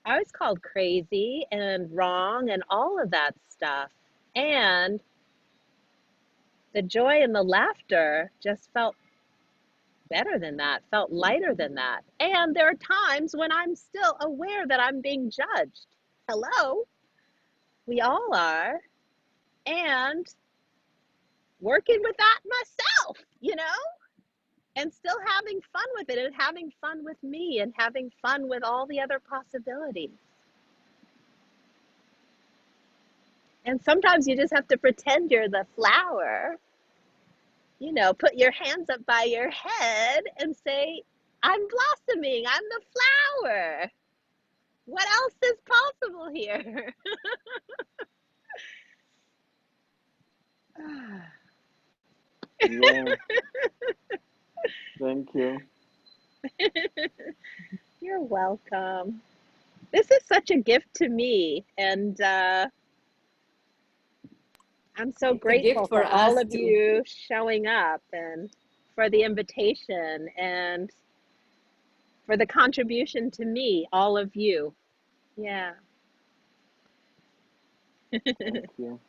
I was called crazy and wrong and all of that stuff. And the joy and the laughter just felt better than that, felt lighter than that. And there are times when I'm still aware that I'm being judged. Hello, we all are. And working with that myself, and still having fun with it and having fun with me and having fun with all the other possibilities. And sometimes you just have to pretend you're the flower, put your hands up by your head and say, I'm blossoming, I'm the flower. What else is possible here? Yeah. Thank you. You're welcome. This is such a gift to me, and I'm so It's a gift grateful for for all us of too. you showing up and for the invitation and for the contribution to me, all of you. Yeah. Thank you.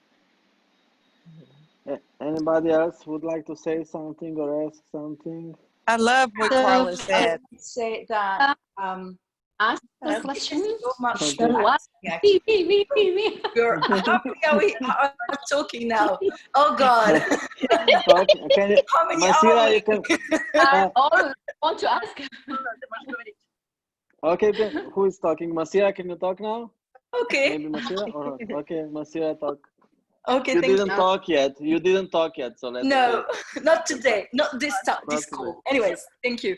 Anybody else would like to say something or ask something? I love what So Karla I said. would say that ask the Thank question. you so much Okay. for What? asking, actually. Me. You're, how many are we are talking now? Oh God. Okay, can you, How many are Masira, we? you can. I all want to ask. Okay, who is talking? Masira, can you talk now? Okay. Maybe Masira? Or okay, Masira, talk. Okay, You thank didn't you. talk yet. You didn't talk yet, so let's No, wait. not today. Not this time, Not this today. call. Anyways, thank you.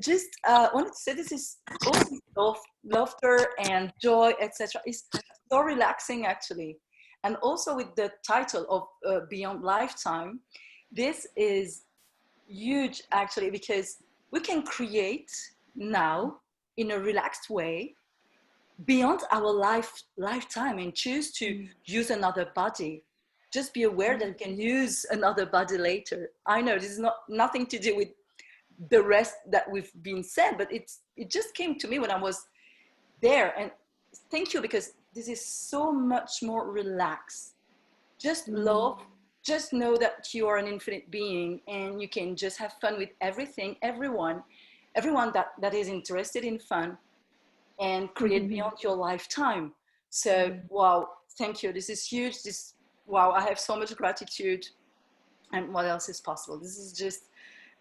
Just wanted to say this is also laughter and joy, etc. It's so relaxing actually, and also with the title of Beyond Lifetime, this is huge actually because we can create now in a relaxed way beyond our lifetime and choose to use another body. Just be aware that you can use another body later. I know this is nothing to do with the rest that we've been said, but it just came to me when I was there. And thank you, because this is so much more relaxed. Just love, just know that you are an infinite being and you can just have fun with everything, everyone that is interested in fun and create beyond your lifetime. So wow, thank you. This is huge. Wow, I have so much gratitude. And what else is possible? This is just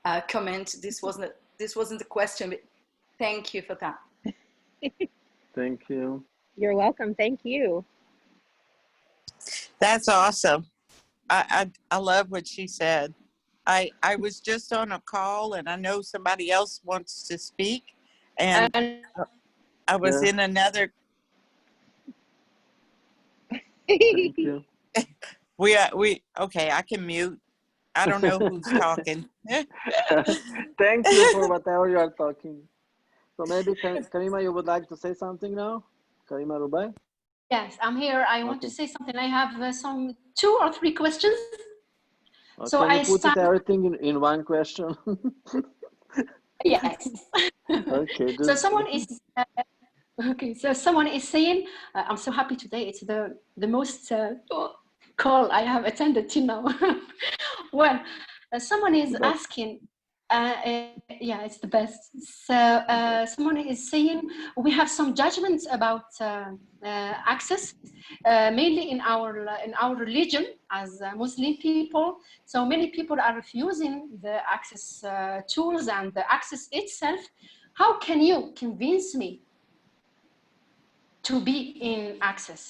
a comment. This wasn't a question, but thank you for that. Thank you. You're welcome. Thank you. That's awesome. I love what she said. I was just on a call and I know somebody else wants to speak, and I was Yeah. in another. Thank you. We okay. I can mute. I don't know who's talking. Thank you for whatever you are talking. So maybe Karima, you would like to say something now? Karima Rubai? Yes, I'm here. I want to say something. I have some 2 or 3 questions. So Can you I put it start. everything in one question? Yes. Okay, So just someone is okay. So someone is saying, "I'm so happy today. It's the most call I have attended till now." Well, someone is asking. Yeah, it's the best. So someone is saying we have some judgments about access, mainly in our religion as Muslim people. So many people are refusing the access tools and the access itself. How can you convince me to be in access?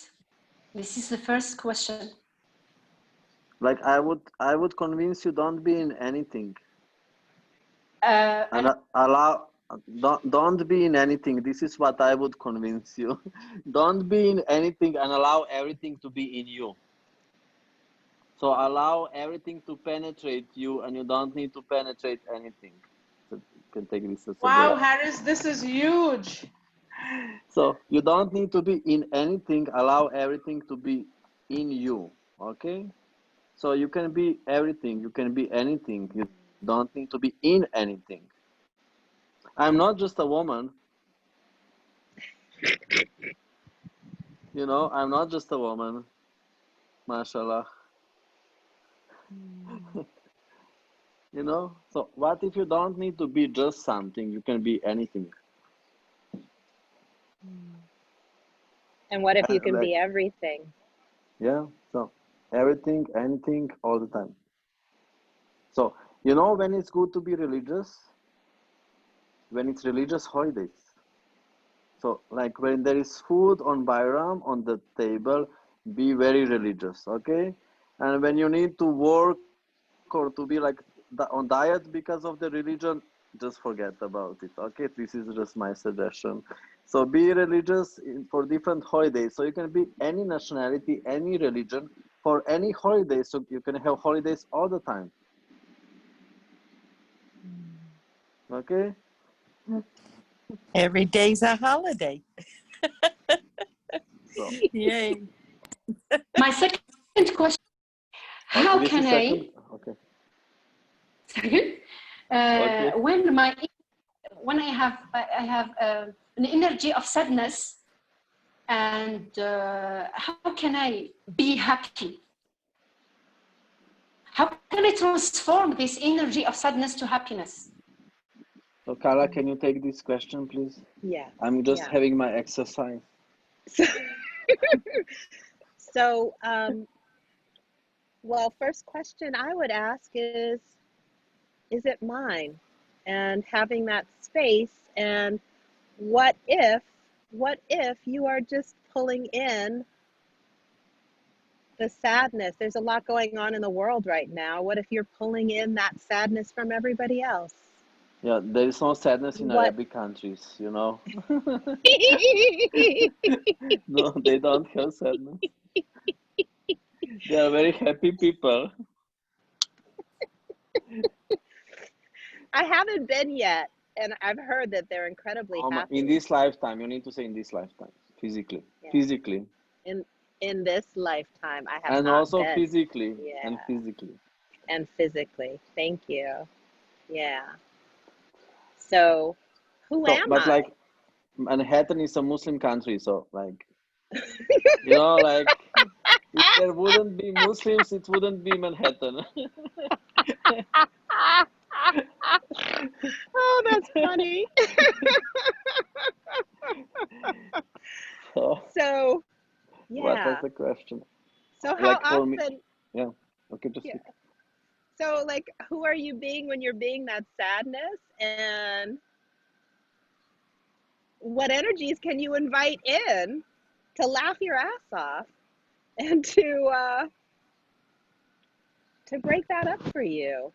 This is the first question. like I would convince you, don't be in anything. And allow, don't be in anything. This is what I would convince you. Don't be in anything and allow everything to be in you. So allow everything to penetrate you, and you don't need to penetrate anything. So you can take this as a Wow, break. Harris, this is huge. So you don't need to be in anything. Allow everything to be in you. Okay. So you can be everything. You can be anything. You don't need to be in anything. I'm not just a woman. You know, I'm not just a woman. Mashallah. You know, so what if you don't need to be just something? You can be anything. And what if you can Like, be everything? yeah, so everything, anything, all the time. So, you know when it's good to be religious? When it's religious holidays. So, like when there is food on Bairam on the table, be very religious, okay? And when you need to work or to be like on diet because of the religion, just forget about it, okay? This is just my suggestion. So be religious for different holidays. So you can be any nationality, any religion for any holiday. So you can have holidays all the time. Okay? Every day's a holiday. So, Yay. My second question, how this can is second. Okay. Second, Okay. when I have an energy of sadness, and how can I be happy? How can I transform this energy of sadness to happiness? So, Karla, can you take this question, please? Yeah. I'm just Yeah. having my exercise. So, so well, first question I would ask is it mine? And having that space, and what if you are just pulling in the sadness? There's a lot going on in the world right now. What if you're pulling in that sadness from everybody else? Yeah, there is no sadness in What? Arabic countries, you know. No, they don't have sadness. They are very happy people. I haven't been yet, and I've heard that they're incredibly happy. In this lifetime, you need to say in this lifetime, physically. Yeah. Physically. In this lifetime, I have And not also been. physically. Yeah. And physically. And physically. Thank you. Yeah. So, who am but I? like, Manhattan is a Muslim country, so like, you know, like, if there wouldn't be Muslims, it wouldn't be Manhattan. Oh, that's funny. So, yeah. What was the question? So how Like for often? me, yeah. Okay, just Yeah. So, like, who are you being when you're being that sadness, and what energies can you invite in to laugh your ass off and to break that up for you?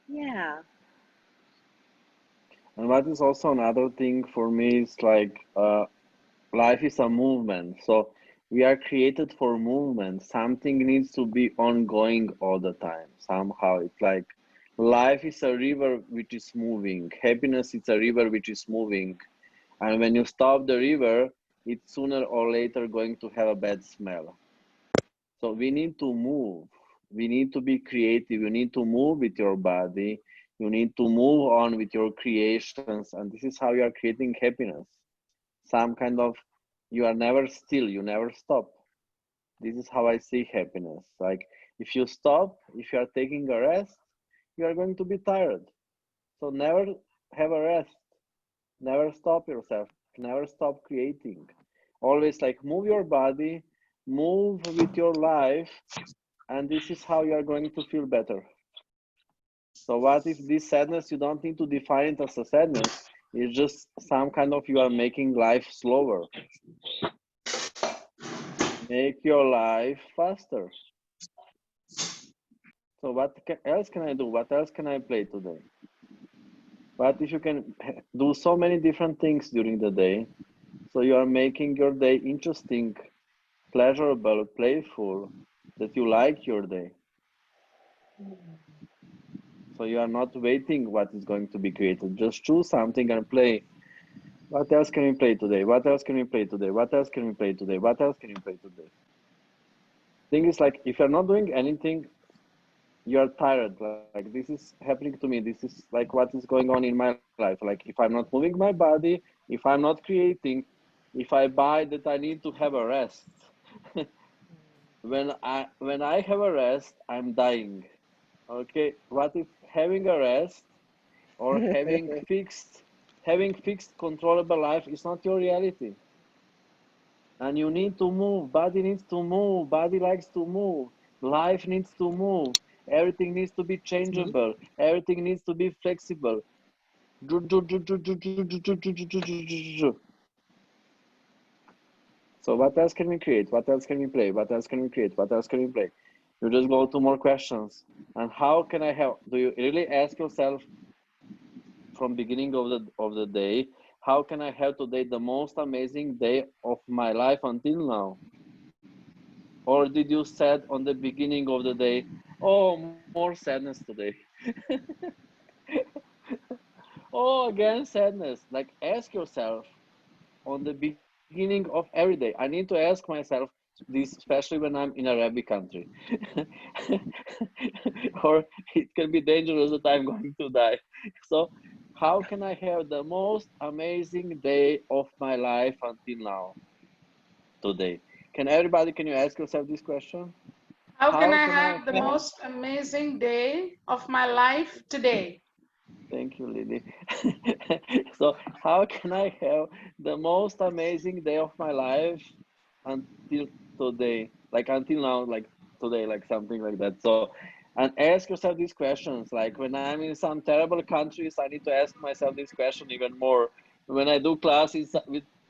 Yeah. And what is also another thing for me is like, life is a movement. So we are created for movement. Something needs to be ongoing all the time. Somehow it's like life is a river which is moving. Happiness is a river which is moving. And when you stop the river, it's sooner or later going to have a bad smell. So we need to move. We need to be creative. You need to move with your body. You need to move on with your creations. And this is how you are creating happiness. Some kind of, you are never still, you never stop. This is how I see happiness. Like, if you stop, if you are taking a rest, you are going to be tired. So never have a rest. Never stop yourself. Never stop creating. Always like move your body, move with your life, and this is how you are going to feel better. So what if this sadness, you don't need to define it as a sadness, it's just some kind of, you are making life slower. Make your life faster. So what else can I do? What else can I play today? What if you can do so many different things during the day? So you are making your day interesting, pleasurable, playful, that you like your day. So you are not waiting what is going to be created. Just choose something and play. What else can we play today? What else can we play today? What else can we play today? What else can we play today? Thing is like, if you're not doing anything, you're tired. Like this is happening to me. This is like what is going on in my life. Like if I'm not moving my body, if I'm not creating, if I buy that I need to have a rest. when I have a rest, I'm dying. Okay, what if having a rest or having fixed controllable life is not your reality? And you need to move. Body needs to move. Body likes to move. Life needs to move. Everything needs to be changeable. Everything needs to be flexible. So what else can we create? What else can we play? What else can we create? What else can we play? You just go to more questions. And how can I help? Do you really ask yourself from beginning of the day, how can I have today the most amazing day of my life until now? Or did you said on the beginning of the day, oh, more sadness today? Oh, again, sadness. Like, ask yourself on the beginning of every day. I need to ask myself this, especially when I'm in Arabic country. Or it can be dangerous that I'm going to die. So, how can I have the most amazing day of my life until now, today? Can you ask yourself this question? How can How I can I have the have most amazing day of my life today? Thank you, Lily. So, how can I have the most amazing day of my life until today? Like until now, like today, like something like that. So, and ask yourself these questions. Like when I'm in some terrible countries, I need to ask myself this question even more. When I do classes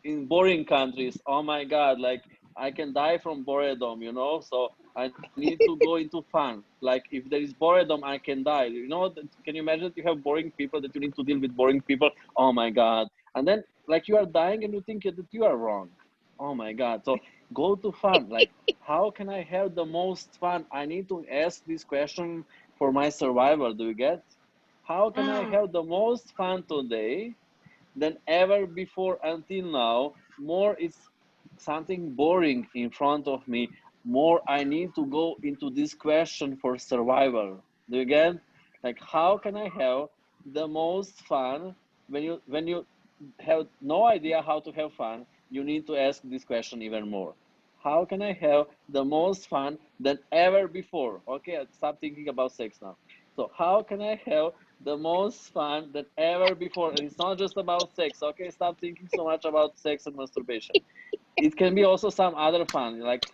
in boring countries, oh my God, like I can die from boredom, you know? So I need to go into fun. Like if there is boredom, I can die. You know, can you imagine that you have boring people that you need to deal with boring people? Oh my God. And then like you are dying and you think that you are wrong. Oh my God. So go to fun. Like how can I have the most fun? I need to ask this question for my survival. Do you get? How can I Mm. have the most fun today than ever before until now? More is something boring in front of me, more I need to go into this question for survival. Do you get? Like how can I have the most fun when you have no idea how to have fun, you need to ask this question even more. How can I have the most fun than ever before? Okay, stop thinking about sex now. So how can I have the most fun than ever before? And it's not just about sex, okay? Stop thinking so much about sex and masturbation. It can be also some other fun, like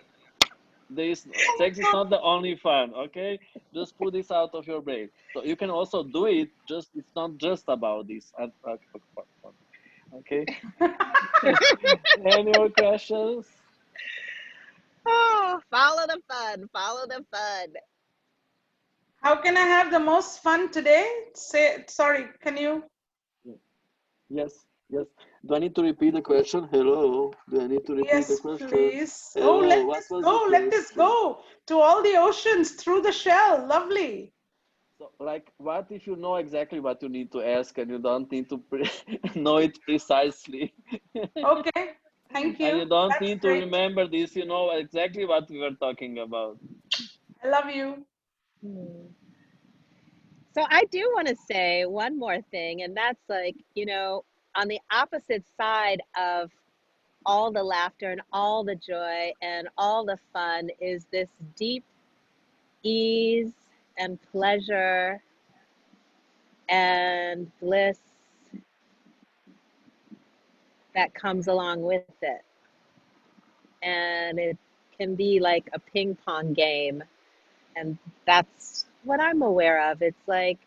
there is sex is not the only fun, okay? Just put this out of your brain. So you can also do it, just it's not just about this. Okay. Any more questions? Oh, follow the fun. Follow the fun. How can I have the most fun today? Say, sorry, can you? Yes, yes. Do I need to repeat the question? Hello. Do I need to repeat the Yes, question? please. Oh, Hello. What was the let this question? go to all the oceans through the shell. Lovely. So, like, what if you know exactly what you need to ask and you don't need to know it precisely? Okay, thank And you. you don't That's need to great. remember this, you know exactly what we were talking about. I love you. Hmm. So I do want to say one more thing, and that's like, on the opposite side of all the laughter and all the joy and all the fun is this deep ease and pleasure and bliss that comes along with it. And it can be like a ping pong game. And that's what I'm aware of. It's like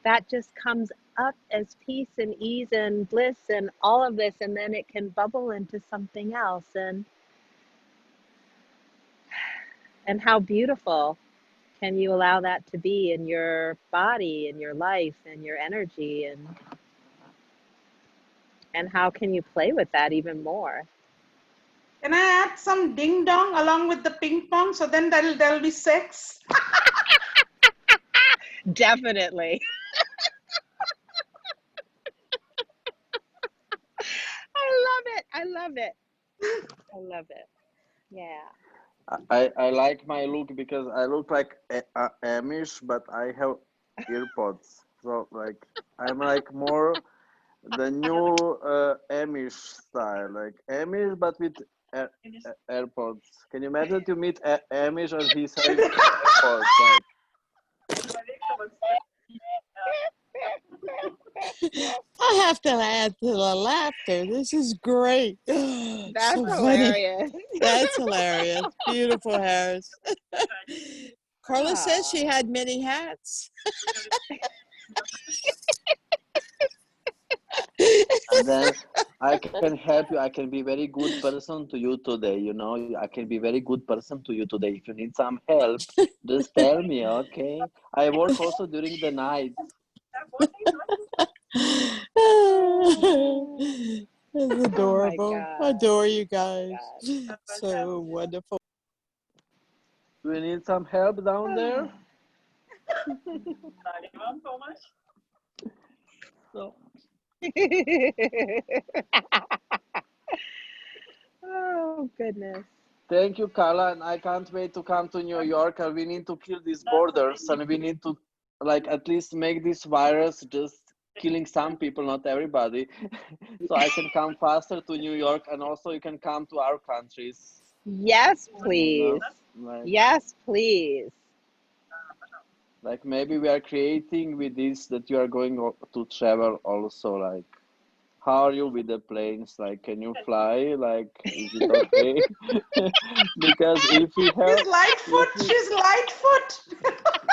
that just comes up as peace and ease and bliss and all of this, and then it can bubble into something else. And how beautiful can you allow that to be in your body and your life and your energy, and how can you play with that even more? Can I add some ding dong along with the ping pong? So then there'll be sex. Definitely. I love it. I love it. I love it. Yeah. I like my look because I look like Amish, but I have earpods. So like I'm like more the new Amish style, like Amish but with AirPods. Can you imagine that you meet Amish and he's having AirPods? Like I have to add to the laughter. This is great. That's So funny. hilarious. That's hilarious. Beautiful, Harris. Carla says she Aw. had many hats. and then I can help you. I can be very good person to you today. You know, I can be very good person to you today. If you need some help, just tell me, okay? I work also during the night. It's Oh my adorable. God. Adore you Oh my guys. God. So wonderful. Do you need some help down there? So Oh, goodness. Thank you, Karla, and I can't wait to come to New York. And we need to kill these borders, and we need to, like, at least make this virus just killing some people, not everybody, so I can come faster to New York, and also you can come to our countries. Yes, You please. know, Yes, please. like maybe we are creating with this that you are going to travel also. Like, how are you with the planes? Like, can you fly? Like, is it okay? Because if we have, She's Lightfoot. She's Lightfoot.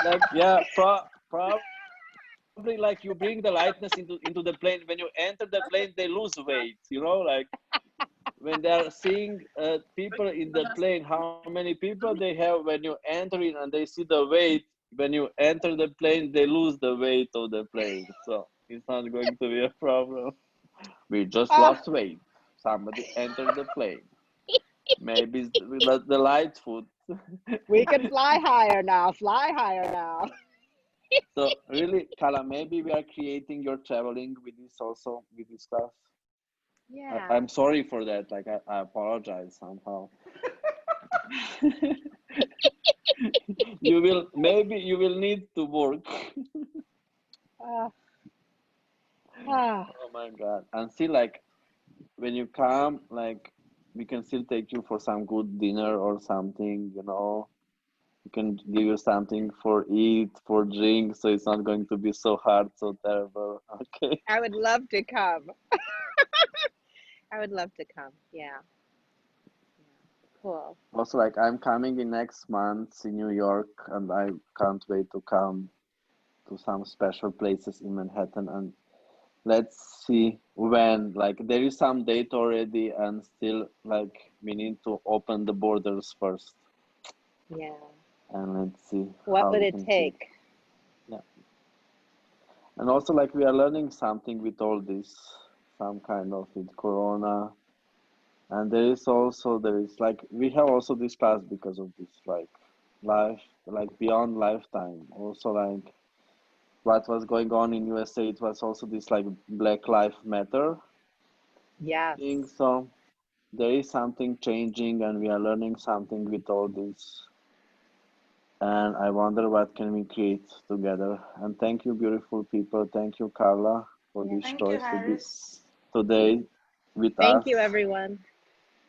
like, yeah, probably like you bring the lightness into the plane. When you enter the plane, they lose weight. You know, like when they are seeing people in the plane, how many people they have when you enter in, and they see the weight. When you enter the plane, they lose the weight of the plane. So it's not going to be a problem. We just Oh, lost weight. Somebody entered the plane. Maybe it's the Lightfoot. we can fly higher now. Fly higher now. So really, Kala, maybe we are creating your traveling with this also, with this class. Yeah. I'm sorry for that. Like I apologize somehow. Maybe you will need to work. Uh, ah. Oh my God. And see, like when you come, like we can still take you for some good dinner or something, you know. We can give you something for eat, for drink, so it's not going to be so hard, so terrible. Okay. I would love to come. I would love to come. Yeah. Cool. Also, like I'm coming in next month in New York, and I can't wait to come to some special places in Manhattan. And let's see when. Like there is some date already, and still like we need to open the borders first, Yeah. and let's see What how would we it can create. take? Yeah, and also like we are learning something with all this, some kind of with Corona. And there is like we have also this class because of this like life, like beyond lifetime. Also like what was going on in USA, it was also this like Black Lives Matter Yes. thing. So there is something changing, and we are learning something with all this. And I wonder what can we create together. And thank you, beautiful people. Thank you, Karla, for this Thank you, choice to be Harris. today with Thank us. you, everyone.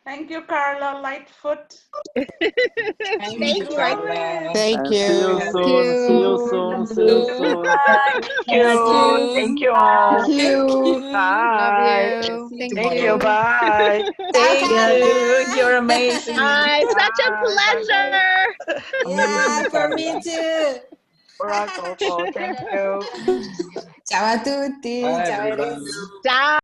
Thank you, Karla Lightfoot. Thank you. Thank And see you you. Thank soon. See you soon. See you soon. Thank you. Thank you all. Thank you. Love Bye. you. See you Thank Thank you. tomorrow. you. Bye. Ciao, You're ciao. good. You're amazing. Bye. Such a Bye. Bye. Bye. pleasure. Amazing, Yeah, for me Karla. too. Coco. Thank you. Ciao a tutti. Bye, Ciao everybody. Eris. Ciao.